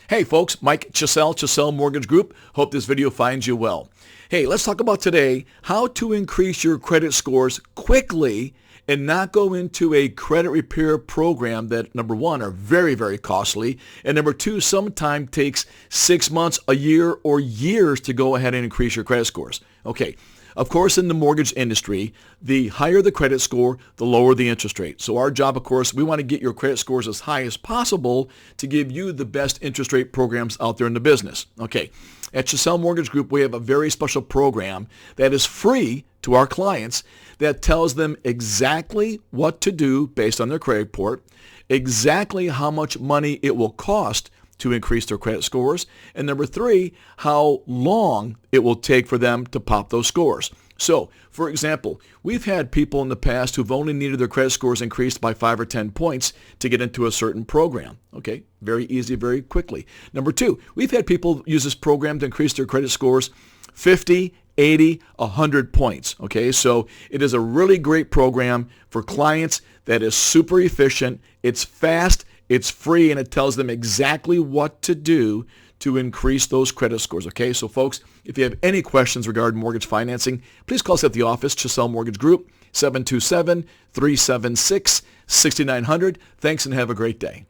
Hey folks, Mike Chissell Mortgage Group. Hope this video finds you well. Hey, let's talk about today how to increase your credit scores quickly and not go into a credit repair program that, number one, are very, very costly, and number two, sometimes takes 6 months, a year, or years to go ahead and increase your credit scores. Okay. Of course, in the mortgage industry, the higher the credit score, the lower the interest rate. So our job, of course, we want to get your credit scores as high as possible to give you the best interest rate programs out there in the business. Okay. At Chissell Mortgage Group, we have a very special program that is free to our clients that tells them exactly what to do based on their credit report, exactly how much money it will cost to increase their credit scores, and number three, how long it will take for them to pop those scores. So, for example, we've had people in the past who've only needed their credit scores increased by 5 or 10 points to get into a certain program. Okay, very easy, very quickly. Number two, we've had people use this program to increase their credit scores 50, 80, 100 points. Okay, so it is a really great program for clients that is super efficient, it's fast, it's free, and it tells them exactly what to do to increase those credit scores. Okay, so folks, if you have any questions regarding mortgage financing, please call us at the office, Chissell Mortgage Group, 727-376-6900. Thanks and have a great day.